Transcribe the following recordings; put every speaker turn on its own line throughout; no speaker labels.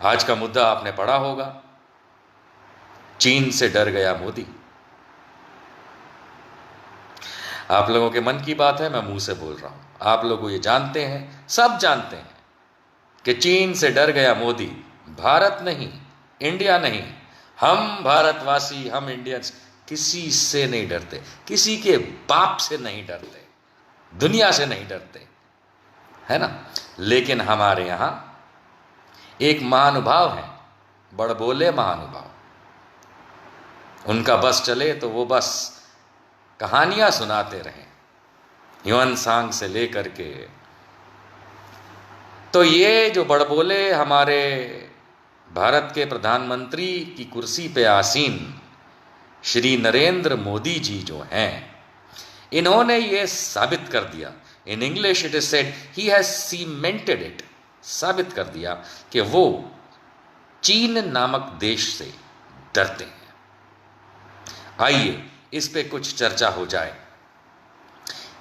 आज का मुद्दा आपने पढ़ा होगा, चीन से डर गया मोदी। आप लोगों के मन की बात है, मैं मुंह से बोल रहा हूं। आप लोग ये जानते हैं, सब जानते हैं कि चीन से डर गया मोदी। भारत नहीं, इंडिया नहीं, हम भारतवासी, हम इंडियंस किसी से नहीं डरते, किसी के बाप से नहीं डरते, दुनिया से नहीं डरते, है ना। लेकिन हमारे यहां एक महानुभाव है, बड़बोले महानुभाव, उनका बस चले तो वो बस कहानियां सुनाते रहे, ह्यून सांग से लेकर के। तो ये जो बड़बोले हमारे भारत के प्रधानमंत्री की कुर्सी पे आसीन श्री नरेंद्र मोदी जी जो हैं, इन्होंने ये साबित कर दिया, in English it is said he has cemented it, साबित कर दिया कि वो चीन नामक देश से डरते हैं। आइए इस पे कुछ चर्चा हो जाए।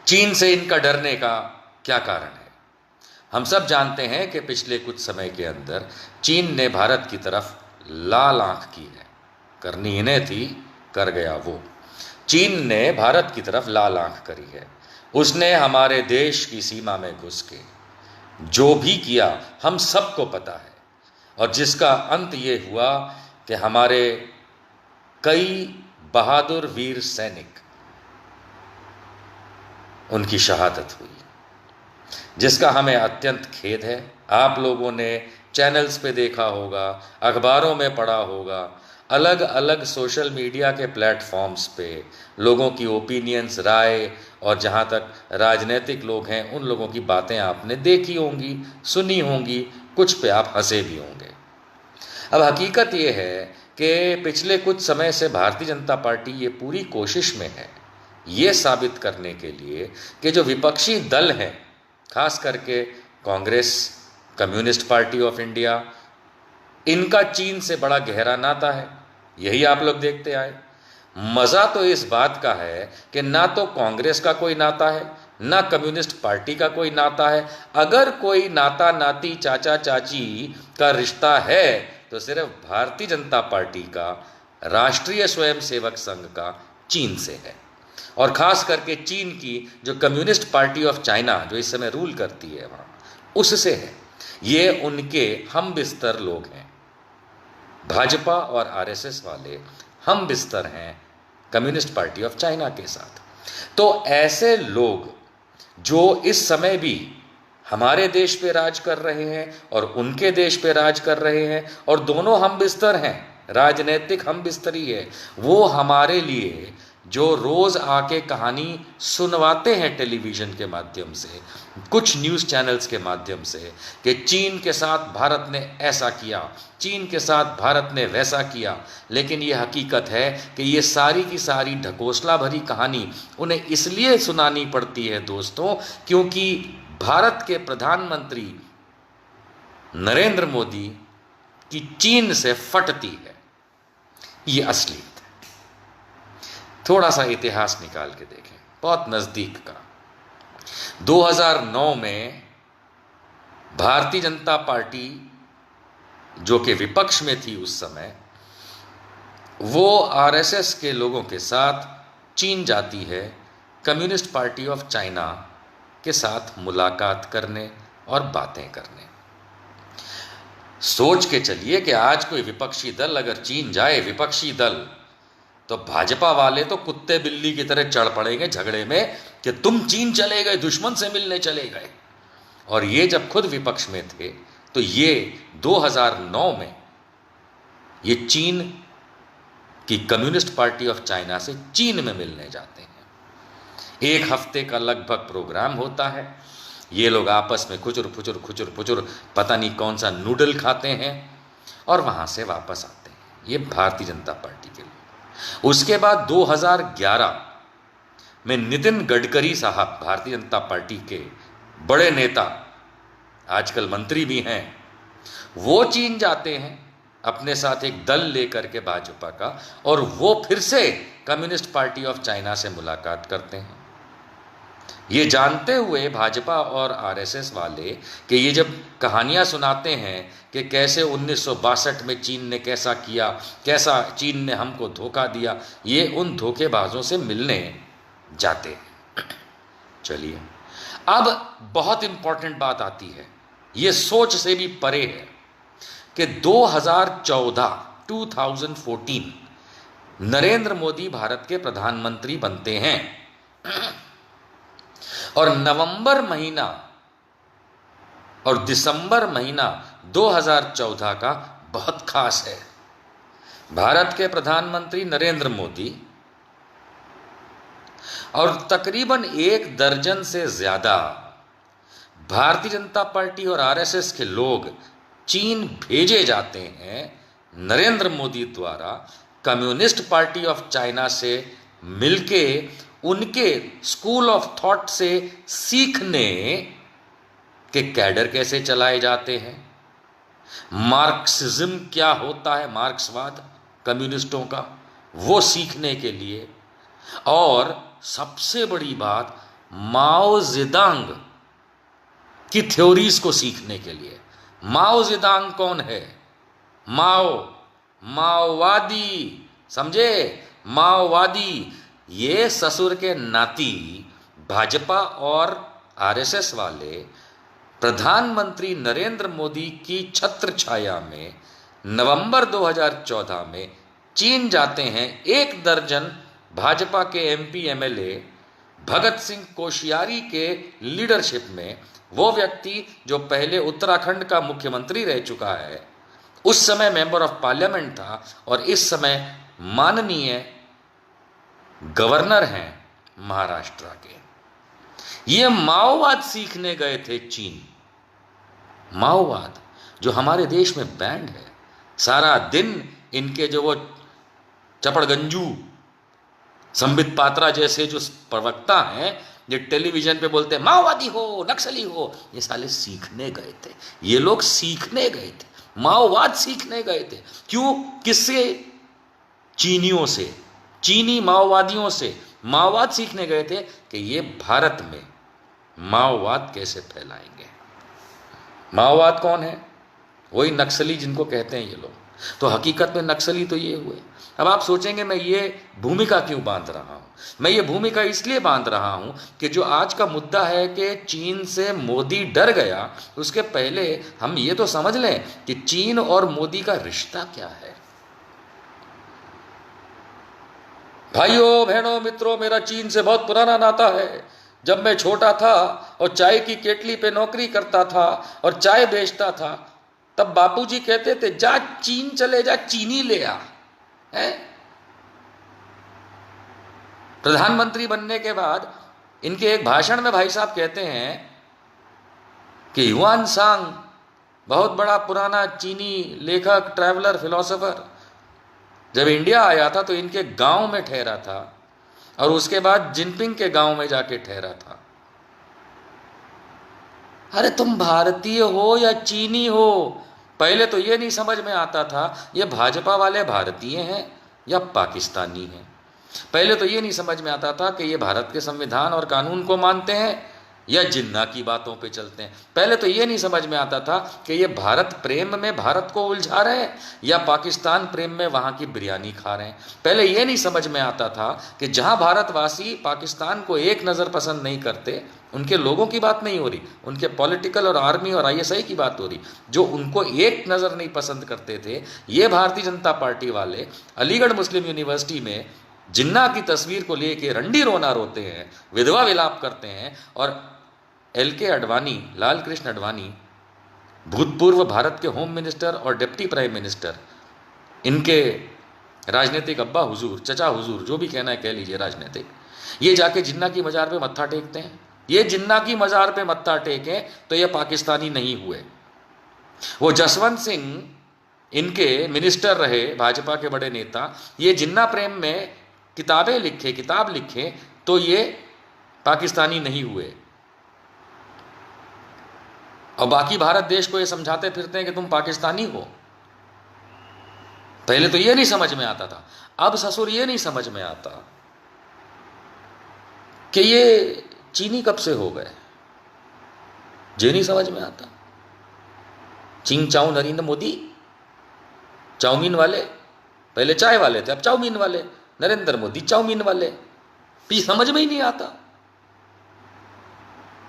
चीन से इनका डरने का क्या कारण है? हम सब जानते हैं कि पिछले कुछ समय के अंदर चीन ने भारत की तरफ लाल आंख की है, करनी इन्हें थी, कर गया वो। चीन ने भारत की तरफ लाल आंख करी है। उसने हमारे देश की सीमा में घुस के जो भी किया हम सबको पता है, और जिसका अंत ये हुआ कि हमारे कई बहादुर वीर सैनिक, उनकी शहादत हुई, जिसका हमें अत्यंत खेद है। आप लोगों ने चैनल्स पे देखा होगा, अखबारों में पढ़ा होगा, अलग अलग सोशल मीडिया के प्लेटफॉर्म्स पे लोगों की ओपिनियंस, राय, और जहाँ तक राजनीतिक लोग हैं उन लोगों की बातें आपने देखी होंगी, सुनी होंगी, कुछ पे आप हंसे भी होंगे। अब हकीकत ये है कि पिछले कुछ समय से भारतीय जनता पार्टी ये पूरी कोशिश में है ये साबित करने के लिए कि जो विपक्षी दल हैं, खास करके Congress, communist party of India, इनका चीन से बड़ा गहरा नाता है। यही आप लोग देखते आए। मज़ा तो इस बात का है कि ना तो कांग्रेस का कोई नाता है, ना कम्युनिस्ट पार्टी का कोई नाता है। अगर कोई नाता नाती, चाचा चाची का रिश्ता है तो सिर्फ भारतीय जनता पार्टी का, राष्ट्रीय स्वयंसेवक संघ का चीन से है, और खास करके चीन की जो कम्युनिस्ट पार्टी ऑफ चाइना जो इस समय रूल करती है वहाँ, उससे है। ये उनके हम बिस्तर लोग हैं। भाजपा और आरएसएस वाले हम बिस्तर हैं कम्युनिस्ट पार्टी ऑफ चाइना के साथ। तो ऐसे लोग जो इस समय भी हमारे देश पे राज कर रहे हैं और उनके देश पे राज कर रहे हैं, और दोनों हम बिस्तर हैं, राजनीतिक हम बिस्तरी है, वो हमारे लिए जो रोज़ आके कहानी सुनवाते हैं टेलीविज़न के माध्यम से, कुछ न्यूज़ चैनल्स के माध्यम से, कि चीन के साथ भारत ने ऐसा किया, चीन के साथ भारत ने वैसा किया, लेकिन ये हकीकत है कि ये सारी की सारी ढकोसला भरी कहानी उन्हें इसलिए सुनानी पड़ती है दोस्तों, क्योंकि भारत के प्रधानमंत्री नरेंद्र मोदी की चीन से फटती है। ये असलियत है। थोड़ा सा इतिहास निकाल के देखें, बहुत नज़दीक का। 2009 में भारतीय जनता पार्टी जो कि विपक्ष में थी उस समय, वो आरएसएस के लोगों के साथ चीन जाती है कम्युनिस्ट पार्टी ऑफ चाइना के साथ मुलाकात करने और बातें करने। सोच के चलिए कि आज कोई विपक्षी दल अगर चीन जाए, विपक्षी दल, तो भाजपा वाले तो कुत्ते बिल्ली की तरह चढ़ पड़ेंगे झगड़े में कि तुम चीन चले गए, दुश्मन से मिलने चले गए। और ये जब खुद विपक्ष में थे तो ये 2009 में ये चीन की कम्युनिस्ट पार्टी ऑफ चाइना से चीन में मिलने जाते हैं। एक हफ्ते का लगभग प्रोग्राम होता है। ये लोग आपस में खुचुर पता नहीं कौन सा नूडल खाते हैं और वहाँ से वापस आते हैं, ये भारतीय जनता पार्टी के लोग। उसके बाद 2011 में नितिन गडकरी साहब, भारतीय जनता पार्टी के बड़े नेता, आजकल मंत्री भी हैं, वो चीन जाते हैं अपने साथ एक दल लेकर के भाजपा का, और वो फिर से कम्युनिस्ट पार्टी ऑफ चाइना से मुलाकात करते हैं। ये जानते हुए भाजपा और आरएसएस वाले कि ये जब कहानियां सुनाते हैं कि कैसे 1962 में चीन ने कैसा किया, कैसा चीन ने हमको धोखा दिया, ये उन धोखेबाजों से मिलने जाते हैं। चलिए, अब बहुत इंपॉर्टेंट बात आती है, ये सोच से भी परे है कि 2014 नरेंद्र मोदी भारत के प्रधानमंत्री बनते हैं और नवंबर महीना और दिसंबर महीना 2014 का बहुत खास है। भारत के प्रधानमंत्री नरेंद्र मोदी और तकरीबन 1 दर्जन से ज्यादा भारतीय जनता पार्टी और आरएसएस के लोग चीन भेजे जाते हैं नरेंद्र मोदी द्वारा कम्युनिस्ट पार्टी ऑफ चाइना से मिलके उनके स्कूल ऑफ थॉट से सीखने के कैडर कैसे चलाए जाते हैं, मार्क्सिज्म क्या होता है, मार्क्सवाद कम्युनिस्टों का, वो सीखने के लिए, और सबसे बड़ी बात माओ जेदांग की थ्योरीज को सीखने के लिए। माओ जेदांग कौन है? माओवादी, समझे, माओवादी। ये ससुर के नाती भाजपा और आरएसएस वाले प्रधानमंत्री नरेंद्र मोदी की छत्र छाया में नवंबर 2014 में चीन जाते हैं। 1 दर्जन भाजपा के एमपी एमएलए भगत सिंह कोश्यारी के लीडरशिप में, वो व्यक्ति जो पहले उत्तराखंड का मुख्यमंत्री रह चुका है, उस समय मेंबर ऑफ पार्लियामेंट था और इस समय माननीय गवर्नर हैं महाराष्ट्र के। ये माओवाद सीखने गए थे चीन। माओवाद जो हमारे देश में बैंड है, सारा दिन इनके जो वो चपड़गंजू संबित पात्रा जैसे जो प्रवक्ता हैं, जो टेलीविजन पे बोलते हैं माओवादी हो, नक्सली हो, ये साले सीखने गए थे। ये लोग सीखने गए थे, माओवाद सीखने गए थे। क्यों? किससे? चीनियों से, चीनी माओवादियों से माओवाद सीखने गए थे कि ये भारत में माओवाद कैसे फैलाएंगे। माओवाद कौन है? वही नक्सली जिनको कहते हैं ये लोग। तो हकीकत में नक्सली तो ये हुए। अब आप सोचेंगे मैं ये भूमिका क्यों बांध रहा हूं? मैं ये भूमिका इसलिए बांध रहा हूं कि जो आज का मुद्दा है कि चीन से मोदी डर गया, उसके पहले हम ये तो समझ लें कि चीन और मोदी का रिश्ता क्या है। भाइयों बहनों मित्रों, मेरा चीन से बहुत पुराना नाता है। जब मैं छोटा था और चाय की केटली पे नौकरी करता था और चाय बेचता था, तब बापूजी कहते थे जा चीन चले जा, चीनी ले आ। प्रधानमंत्री बनने के बाद इनके एक भाषण में भाई साहब कहते हैं कि ह्यूआन सांग बहुत बड़ा पुराना चीनी लेखक, ट्रैवलर, फिलोसोफर, जब इंडिया आया था तो इनके गांव में ठहरा था और उसके बाद जिनपिंग के गांव में जाके ठहरा था। अरे तुम भारतीय हो या चीनी हो? पहले तो ये नहीं समझ में आता था ये भाजपा वाले भारतीय हैं या पाकिस्तानी हैं। पहले तो ये नहीं समझ में आता था कि ये भारत के संविधान और कानून को मानते हैं या जिन्ना की बातों पे चलते हैं। पहले तो ये नहीं समझ में आता था कि ये भारत प्रेम में भारत को उलझा रहे हैं या पाकिस्तान प्रेम में वहाँ की बिरयानी खा रहे हैं। पहले ये नहीं समझ में आता था कि जहाँ भारतवासी पाकिस्तान को एक नज़र पसंद नहीं करते, उनके लोगों की बात नहीं हो रही, उनके पॉलिटिकल और आर्मी और आईएसआई की बात हो रही, जो उनको एक नज़र नहीं पसंद करते थे, ये भारतीय जनता पार्टी वाले अलीगढ़ मुस्लिम यूनिवर्सिटी में जिन्ना की तस्वीर को लेके रंडी रोना रोते हैं, विधवा विलाप करते हैं। और LK अडवाणी, लाल कृष्ण अडवाणी, भूतपूर्व भारत के होम मिनिस्टर और डिप्टी प्राइम मिनिस्टर, इनके राजनीतिक अब्बा हुजूर, चचा हुजूर, जो भी कहना है कह लीजिए राजनीतिक, ये जाके जिन्ना की मजार पे मत्था टेकते हैं। ये जिन्ना की मजार पे मत्था टेकें तो ये पाकिस्तानी नहीं हुए। वो जसवंत सिंह इनके मिनिस्टर रहे, भाजपा के बड़े नेता, ये जिन्ना प्रेम में किताब लिखे तो ये पाकिस्तानी नहीं हुए। और बाकी भारत देश को ये समझाते फिरते हैं कि तुम पाकिस्तानी हो। पहले तो ये नहीं समझ में आता था। अब ससुर ये नहीं समझ में आता कि ये चीनी कब से हो गए, ये नहीं समझ में आता। चिंग चाऊ नरेंद्र मोदी, चाउमीन वाले, पहले चाय वाले थे, अब चाउमीन वाले, नरेंद्र मोदी चाउमीन वाले, ये समझ में ही नहीं आता।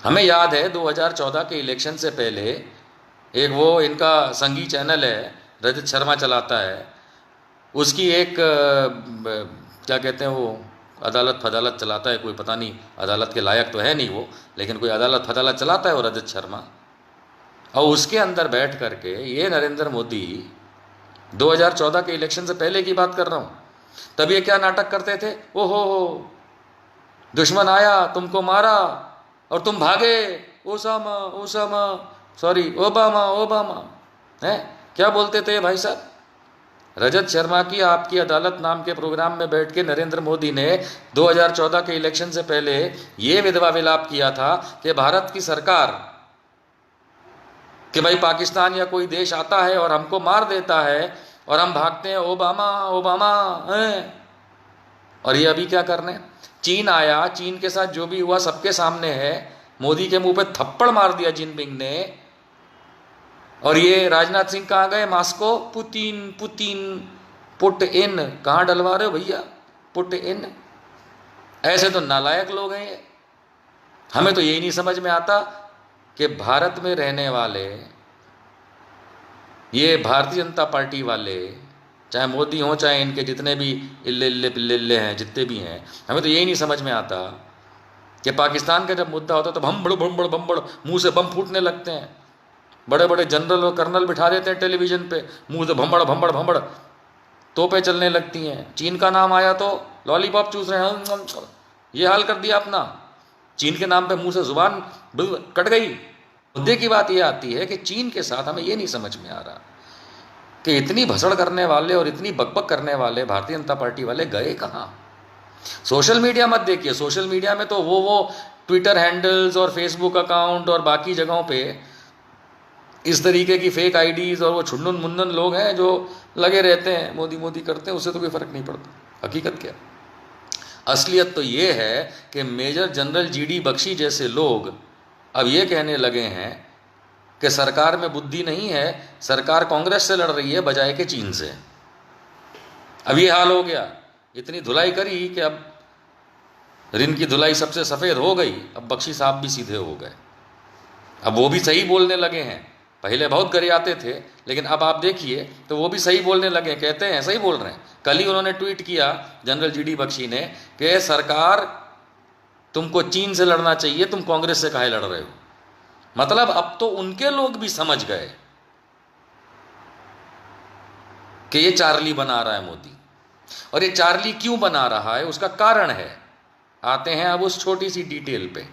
हमें याद है 2014 के इलेक्शन से पहले एक वो इनका संगी चैनल है, रजत शर्मा चलाता है, उसकी एक क्या कहते हैं वो अदालत फदालत चलाता है, कोई पता नहीं अदालत के लायक तो है नहीं वो, लेकिन कोई अदालत फदालत चलाता है वो रजत शर्मा। और उसके अंदर बैठ करके ये नरेंद्र मोदी 2014 के इलेक्शन से पहले की बात कर रहा हूँ, तब ये क्या नाटक करते थे, ओहो दुश्मन आया तुमको मारा और तुम भागे, Osama Osama sorry Obama Obama, है क्या बोलते थे भाई साहब। रजत शर्मा की आपकी अदालत नाम के प्रोग्राम में बैठ के नरेंद्र मोदी ने 2014 के इलेक्शन से पहले ये विधवा विलाप किया था कि भारत की सरकार, कि भाई पाकिस्तान या कोई देश आता है और हमको मार देता है और हम भागते हैं ओबामा ओबामा है। और ये अभी क्या करने, चीन आया, चीन के साथ जो भी हुआ सबके सामने है, मोदी के मुंह पे थप्पड़ मार दिया जिनपिंग ने। और ये राजनाथ सिंह कहाँ गए, Moscow, Putin Putin put in, कहाँ डलवा रहे हो भैया, पुट इन। ऐसे तो नालायक लोग हैं ये। हमें तो यही नहीं समझ में आता कि भारत में रहने वाले ये भारतीय जनता पार्टी वाले, चाहे मोदी हों चाहे इनके जितने भी इल्ले इल्ले पिल्ले हैं जितने भी हैं, हमें तो यही नहीं समझ में आता कि पाकिस्तान का जब मुद्दा होता है तो भम्बड़ भम्बड़ भम्बड़ मुंह से बम फूटने लगते हैं, बड़े बड़े जनरल और कर्नल बिठा देते हैं टेलीविजन पे, मुंह से भम्बड़ भम्बड़ भम्बड़ तोपें चलने लगती हैं। चीन का नाम आया तो लॉलीपॉप चूस रहे हैं, ये हाल कर दिया अपना, चीन के नाम पे मुंह से जुबान कट गई। मुद्दे की बात यह आती है कि चीन के साथ हमें ये नहीं समझ में आ रहा कि इतनी भसड़ करने वाले और इतनी बकबक करने वाले भारतीय जनता पार्टी वाले गए कहाँ। सोशल मीडिया मत देखिए, सोशल मीडिया में तो वो ट्विटर हैंडल्स और फेसबुक अकाउंट और बाकी जगहों पे इस तरीके की फेक आईडीज और वो छुन्नन मुन्नन लोग हैं जो लगे रहते हैं, मोदी मोदी करते हैं, उससे तो कोई फर्क नहीं पड़ता। हकीकत क्या, असलियत तो ये है कि मेजर जनरल जीडी बख्शी जैसे लोग अब ये कहने लगे हैं कि सरकार में बुद्धि नहीं है, सरकार कांग्रेस से लड़ रही है बजाय के चीन से। अब ये हाल हो गया, इतनी धुलाई करी कि अब रिन की धुलाई सबसे सफ़ेद हो गई, अब बख्शी साहब भी सीधे हो गए, अब वो भी सही बोलने लगे हैं। पहले बहुत गरियाते थे, लेकिन अब आप देखिए तो वो भी सही बोलने लगे, कहते हैं सही बोल रहे हैं। कल ही उन्होंने ट्वीट किया जनरल जीडी बख्शी ने कि सरकार तुमको चीन से लड़ना चाहिए, तुम कांग्रेस से काहे लड़ रहे हो। मतलब अब तो उनके लोग भी समझ गए कि ये चार्ली बना रहा है मोदी, और ये चार्ली क्यों बना रहा है उसका कारण है। आते हैं अब उस छोटी सी डिटेल पे,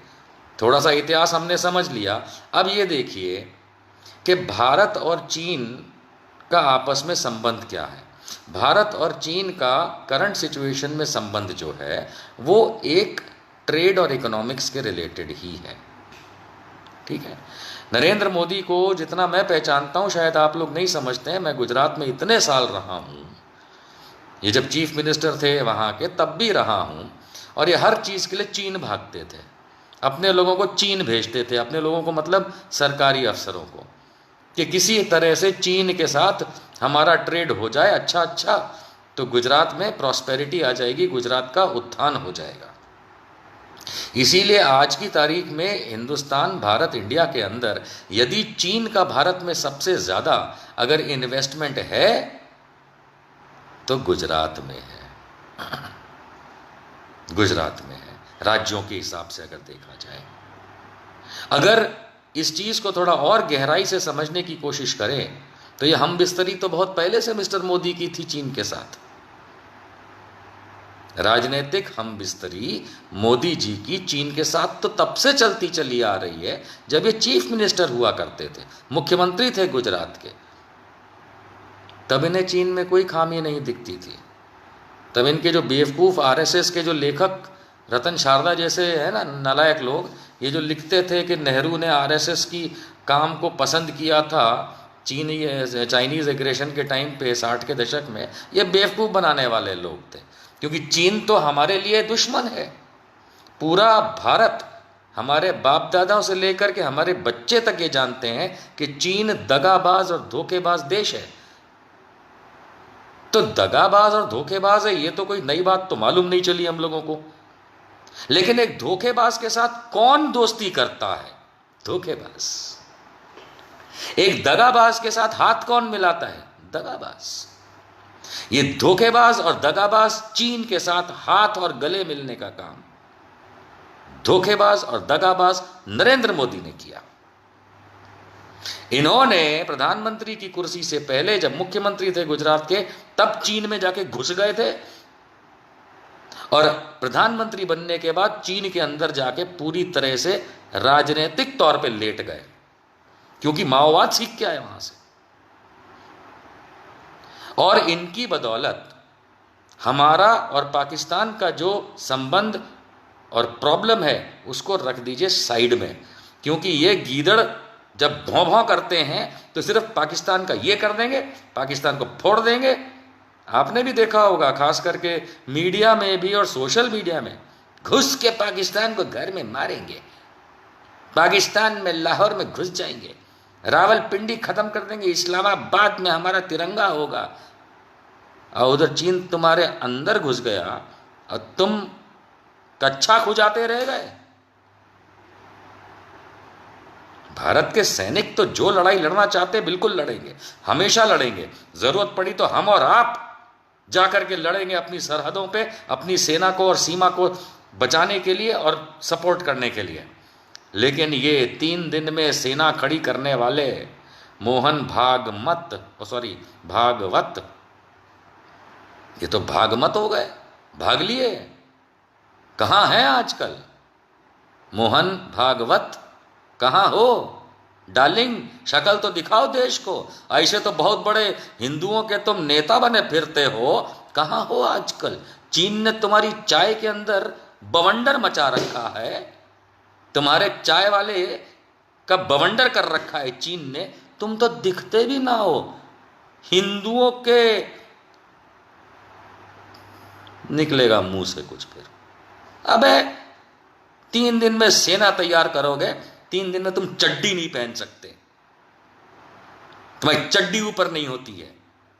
थोड़ा सा इतिहास हमने समझ लिया। अब ये देखिए कि भारत और चीन का आपस में संबंध क्या है। भारत और चीन का करंट सिचुएशन में संबंध जो है वो एक ट्रेड और इकोनॉमिक्स के रिलेटेड ही है, ठीक है। नरेंद्र मोदी को जितना मैं पहचानता हूँ शायद आप लोग नहीं समझते हैं, मैं गुजरात में इतने साल रहा हूँ, ये जब चीफ मिनिस्टर थे वहाँ के तब भी रहा हूँ, और ये हर चीज़ के लिए चीन भागते थे, अपने लोगों को चीन भेजते थे, अपने लोगों को मतलब सरकारी अफसरों को, कि किसी तरह से चीन के साथ हमारा ट्रेड हो जाए, अच्छा तो गुजरात में प्रॉस्पेरिटी आ जाएगी, गुजरात का उत्थान हो जाएगा। इसीलिए आज की तारीख में हिंदुस्तान, भारत, इंडिया के अंदर यदि चीन का भारत में सबसे ज़्यादा अगर इन्वेस्टमेंट है तो गुजरात में है, गुजरात में है, राज्यों के हिसाब से अगर देखा जाए। अगर इस चीज़ को थोड़ा और गहराई से समझने की कोशिश करें तो ये हम बिस्तरी तो बहुत पहले से मिस्टर मोदी की थी चीन के साथ। राजनीतिक हम बिस्तरी मोदी जी की चीन के साथ तो तब से चलती चली आ रही है जब ये चीफ मिनिस्टर हुआ करते थे, मुख्यमंत्री थे गुजरात के, तब इन्हें चीन में कोई खामी नहीं दिखती थी। तब इनके जो बेवकूफ़ आरएसएस के जो लेखक रतन शारदा जैसे है ना नालायक लोग, ये जो लिखते थे कि नेहरू ने आरएसएस की काम को पसंद किया था चाइनीज़ एग्रेशन के टाइम पे 60 के दशक में, ये बेवकूफ़ बनाने वाले लोग थे, क्योंकि चीन तो हमारे लिए दुश्मन है। पूरा भारत हमारे बाप दादाओं से लेकर के हमारे बच्चे तक ये जानते हैं कि चीन दगाबाज और धोखेबाज देश है। तो दगाबाज और धोखेबाज है, ये तो कोई नई बात तो मालूम नहीं चली हम लोगों को। लेकिन एक धोखेबाज के साथ कौन दोस्ती करता है? धोखेबाज। एक दगाबाज के साथ हाथ कौन मिलाता है? दगाबाज। ये धोखेबाज और दगाबाज चीन के साथ हाथ और गले मिलने का काम धोखेबाज और दगाबाज नरेंद्र मोदी ने किया। इन्होंने प्रधानमंत्री की कुर्सी से पहले जब मुख्यमंत्री थे गुजरात के, तब चीन में जाके घुस गए थे, और प्रधानमंत्री बनने के बाद चीन के अंदर जाके पूरी तरह से राजनीतिक तौर पे लेट गए, क्योंकि माओवाद सीख के आए वहां से। और इनकी बदौलत हमारा और पाकिस्तान का जो संबंध और प्रॉब्लम है उसको रख दीजिए साइड में, क्योंकि ये गीदड़ जब भौं भौं करते हैं तो सिर्फ पाकिस्तान का ये कर देंगे, पाकिस्तान को फोड़ देंगे। आपने भी देखा होगा, खास करके मीडिया में भी और सोशल मीडिया में, घुस के पाकिस्तान को घर में मारेंगे, पाकिस्तान में लाहौर में घुस जाएंगे, रावलपिंडी खत्म कर देंगे, इस्लामाबाद में हमारा तिरंगा होगा। और उधर चीन तुम्हारे अंदर घुस गया और तुम कच्छा खुजाते रह गए। भारत के सैनिक तो जो लड़ाई लड़ना चाहते बिल्कुल लड़ेंगे, हमेशा लड़ेंगे। जरूरत पड़ी तो हम और आप जाकर के लड़ेंगे अपनी सरहदों पे, अपनी सेना को और सीमा को बचाने के लिए और सपोर्ट करने के लिए। लेकिन ये 3 दिन में सेना खड़ी करने वाले मोहन भागवत, ये तो भागमत हो गए, भाग लिए। कहाँ हैं आजकल मोहन भागवत? कहाँ हो डार्लिंग? शक्ल तो दिखाओ देश को। ऐसे तो बहुत बड़े हिंदुओं के तुम नेता बने फिरते हो, कहाँ हो आजकल? चीन ने तुम्हारी चाय के अंदर बवंडर मचा रखा है, तुम्हारे चाय वाले का बवंडर कर रखा है चीन ने। तुम तो दिखते भी ना हो। हिंदुओं के निकलेगा मुंह से कुछ फिर। अबे 3 दिन में सेना तैयार करोगे, 3 दिन में तुम चड्डी नहीं पहन सकते, तुम्हारी चड्डी ऊपर नहीं होती है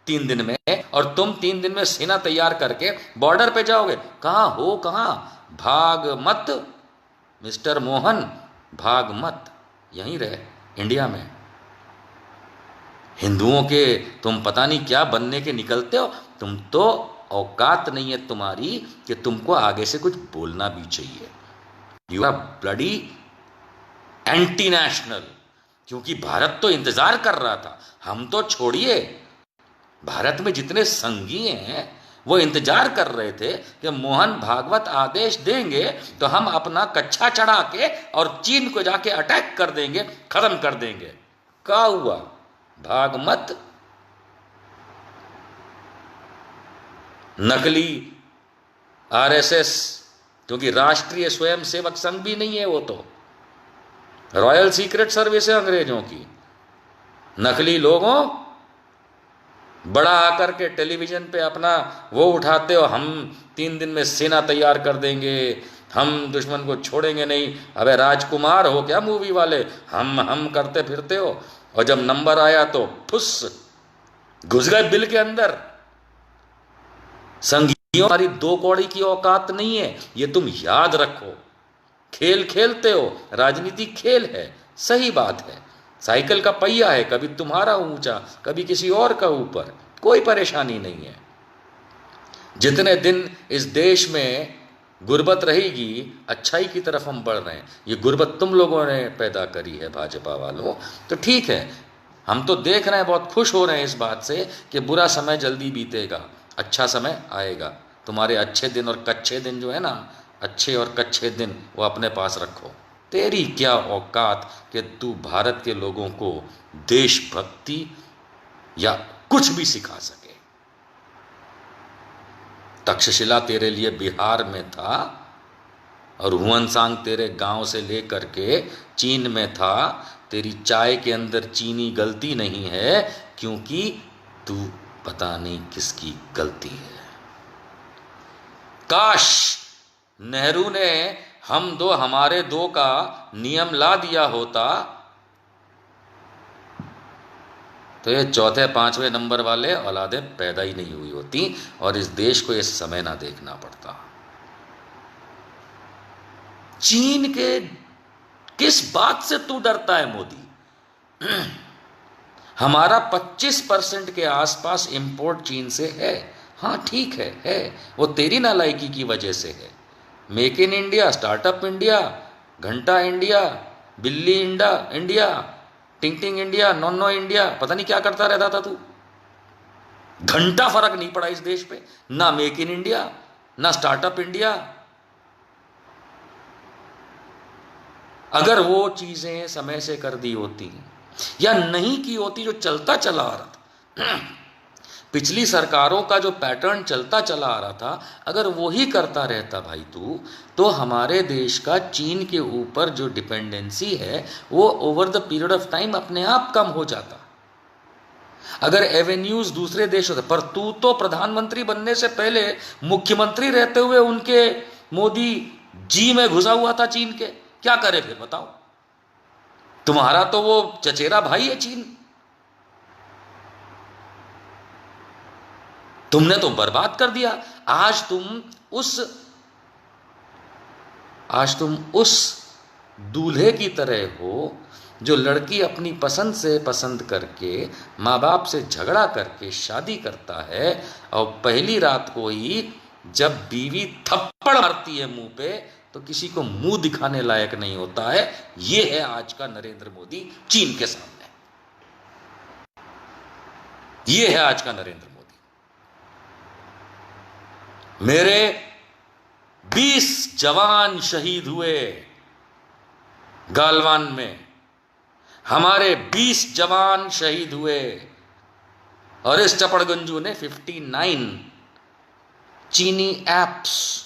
3 दिन में, और तुम 3 दिन में सेना तैयार करके बॉर्डर पे जाओगे। कहां हो? कहां? भाग मत मिस्टर मोहन, भाग मत, यहीं रहे इंडिया में। हिंदुओं के तुम पता नहीं क्या बनने के निकलते हो। तुम तो औकात नहीं है तुम्हारी कि तुमको आगे से कुछ बोलना भी चाहिए। You are bloody anti national. क्योंकि भारत तो इंतजार कर रहा था, हम तो छोड़िए, भारत में जितने संघी हैं वो इंतजार कर रहे थे कि मोहन भागवत आदेश देंगे तो हम अपना कच्छा चढ़ा के और चीन को जाके अटैक कर देंगे, खत्म कर देंगे। क्या हुआ? भागमत, नकली आरएसएस, क्योंकि राष्ट्रीय स्वयंसेवक संघ भी नहीं है वो, तो रॉयल सीक्रेट सर्विस है अंग्रेजों की। नकली लोगों, बड़ा आकर के टेलीविजन पे अपना वो उठाते हो, हम 3 दिन में सेना तैयार कर देंगे, हम दुश्मन को छोड़ेंगे नहीं। अबे राजकुमार हो क्या मूवी वाले? हम करते फिरते हो, और जब नंबर आया तो फुस घुस गए बिल के अंदर। संघियों, हमारी 2 कौड़ी की औकात नहीं है, ये तुम याद रखो। खेल खेलते हो, राजनीति खेल है, सही बात है। साइकिल का पहिया है, कभी तुम्हारा ऊंचा, कभी किसी और का ऊपर, कोई परेशानी नहीं है। जितने दिन इस देश में गुर्बत रहेगी, अच्छाई की तरफ हम बढ़ रहे हैं। ये गुर्बत तुम लोगों ने पैदा करी है, भाजपा वालों, तो ठीक है, हम तो देख रहे हैं, बहुत खुश हो रहे हैं इस बात से कि बुरा समय जल्दी बीतेगा, अच्छा समय आएगा। तुम्हारे अच्छे दिन और कच्चे दिन जो है ना, अच्छे और कच्चे दिन वो अपने पास रखो। तेरी क्या औकात कि तू भारत के लोगों को देशभक्ति या कुछ भी सिखा सके। तक्षशिला तेरे लिए बिहार में था, और हुआनसांग तेरे गांव से लेकर के चीन में था। तेरी चाय के अंदर चीनी गलती नहीं है, क्योंकि तू पता नहीं किसकी गलती है। काश नेहरू ने हमारे दो का नियम ला दिया होता तो ये चौथे पांचवें नंबर वाले औलादें पैदा ही नहीं हुई होती और इस देश को ये समय ना देखना पड़ता। चीन के किस बात से तू डरता है मोदी? हमारा 25% के आसपास इंपोर्ट चीन से है। हाँ ठीक है, वो तेरी नालायकी की वजह से है। Make in India, startup India, घंटा इंडिया, बिल्ली इंडिया, टिंग टिंग इंडिया, नॉन इंडिया, पता नहीं क्या करता रहता था तू। घंटा फर्क नहीं पड़ा इस देश पे, ना मेक इन इंडिया, ना स्टार्टअप इंडिया। अगर वो चीजें समय से कर दी होती या नहीं की होती जो चलता चला आ रहा था, पिछली सरकारों का जो पैटर्न चलता चला आ रहा था, अगर वो ही करता रहता भाई तू, तो हमारे देश का चीन के ऊपर जो डिपेंडेंसी है वो over the period of time अपने आप कम हो जाता। अगर एवेन्यूज दूसरे देश होते, पर तू तो प्रधानमंत्री बनने से पहले मुख्यमंत्री रहते हुए उनके मोदी जी में घुसा हुआ था चीन के। क्या करे फिर बताओ? तुम्हारा तो वो चचेरा भाई है चीन। तुमने तो बर्बाद कर दिया। आज तुम उस दूल्हे की तरह हो जो लड़की अपनी पसंद से पसंद करके माँ बाप से झगड़ा करके शादी करता है और पहली रात को ही जब बीवी थप्पड़ मारती है मुंह पे तो किसी को मुंह दिखाने लायक नहीं होता है। ये है आज का नरेंद्र मोदी चीन के सामने। ये है आज का नरेंद्र मोदी। मेरे 20 जवान शहीद हुए गालवान में, हमारे 20 जवान शहीद हुए और इस चपड़गंजू ने 59 चीनी एप्स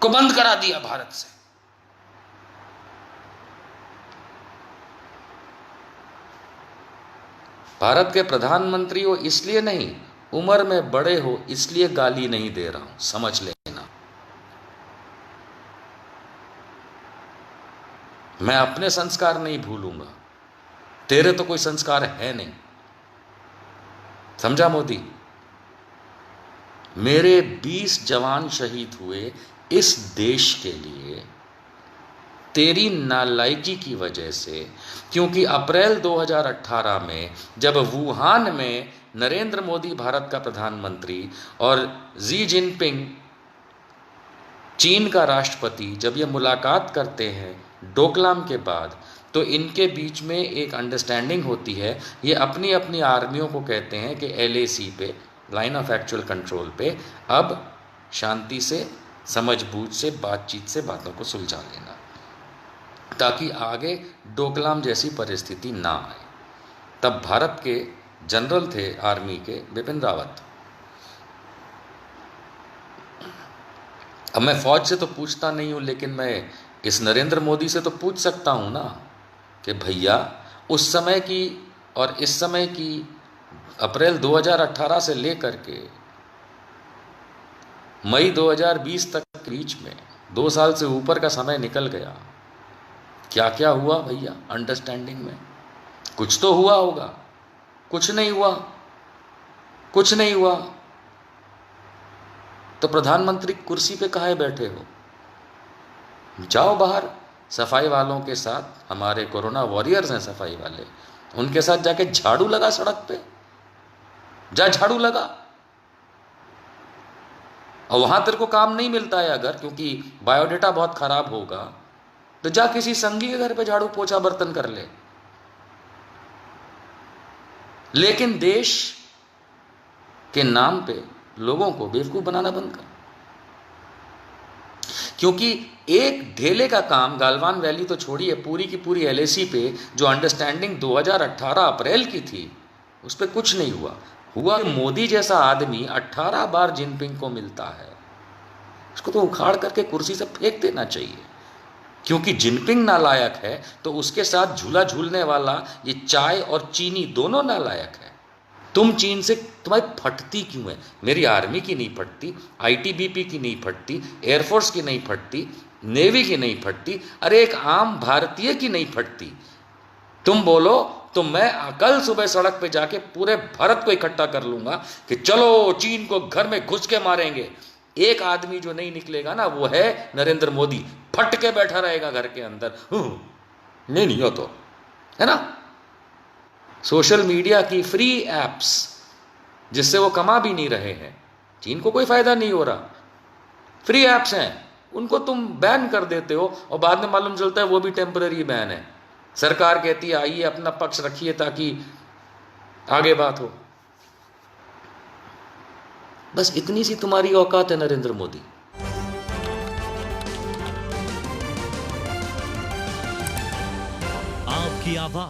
को बंद करा दिया भारत से। भारत के प्रधानमंत्री हो इसलिए नहीं, उम्र में बड़े हो इसलिए गाली नहीं दे रहा हूं, समझ लेना। मैं अपने संस्कार नहीं भूलूंगा, तेरे तो कोई संस्कार है नहीं, समझा मोदी? मेरे 20 जवान शहीद हुए इस देश के लिए तेरी नालायकी की वजह से, क्योंकि अप्रैल 2018 में जब वुहान में नरेंद्र मोदी भारत का प्रधानमंत्री और जी जिनपिंग चीन का राष्ट्रपति जब ये मुलाकात करते हैं डोकलाम के बाद, तो इनके बीच में एक अंडरस्टैंडिंग होती है। ये अपनी अपनी आर्मियों को कहते हैं कि LAC पे, लाइन ऑफ एक्चुअल कंट्रोल पे, अब शांति से, समझबूझ से, बातचीत से बातों को सुलझा लेना ताकि आगे डोकलाम जैसी परिस्थिति ना आए। तब भारत के जनरल थे आर्मी के बिपिन रावत। अब मैं फौज से तो पूछता नहीं हूं, लेकिन मैं इस नरेंद्र मोदी से तो पूछ सकता हूं ना कि भैया उस समय की और इस समय की, अप्रैल 2018 से लेकर के मई 2020 तक के बीच में 2 साल से ऊपर का समय निकल गया। क्या क्या हुआ भैया अंडरस्टैंडिंग में? कुछ तो हुआ होगा। कुछ नहीं हुआ, कुछ नहीं हुआ तो प्रधानमंत्री कुर्सी पे काहे बैठे हो? जाओ बाहर सफाई वालों के साथ, हमारे कोरोना वॉरियर्स हैं सफाई वाले, उनके साथ जाके झाड़ू लगा, सड़क पे जा झाड़ू लगा। और वहां तेरे को काम नहीं मिलता है अगर, क्योंकि बायोडेटा बहुत खराब होगा, तो जा किसी संगी के घर पे झाड़ू पोछा बर्तन कर ले। लेकिन देश के नाम पे लोगों को बेवकूफ बनाना बंद कर, क्योंकि एक ढेले का काम गालवान वैली तो छोड़िए, पूरी की पूरी LAC पे जो अंडरस्टैंडिंग 2018 अप्रैल की थी उस पर कुछ नहीं हुआ। हुआ मोदी जैसा आदमी 18 बार जिनपिंग को मिलता है, उसको तो उखाड़ करके कुर्सी से फेंक देना चाहिए। क्योंकि जिनपिंग नालायक है तो उसके साथ झूला झूलने वाला ये चाय और चीनी दोनों नालायक है। तुम चीन से तुम्हारी फटती क्यों है? मेरी आर्मी की नहीं फटती, आईटीबीपी की नहीं फटती, एयरफोर्स की नहीं फटती, नेवी की नहीं फटती, अरे एक आम भारतीय की नहीं फटती। तुम बोलो तो मैं कल सुबह सड़क पे जाके पूरे भारत को इकट्ठा कर लूंगा कि चलो चीन को घर में घुस के मारेंगे। एक आदमी जो नहीं निकलेगा ना, वो है नरेंद्र मोदी। फट के बैठा रहेगा घर के अंदर, नहीं हो तो, है ना। सोशल मीडिया की फ्री एप्स जिससे वो कमा भी नहीं रहे हैं, चीन को कोई फायदा नहीं हो रहा, फ्री एप्स हैं, उनको तुम बैन कर देते हो और बाद में मालूम चलता है वो भी टेम्पररी बैन है। सरकार कहती है आइए अपना पक्ष रखिए ताकि आगे बात हो। बस इतनी सी तुम्हारी औकात है नरेंद्र मोदी।
आपकी आवाज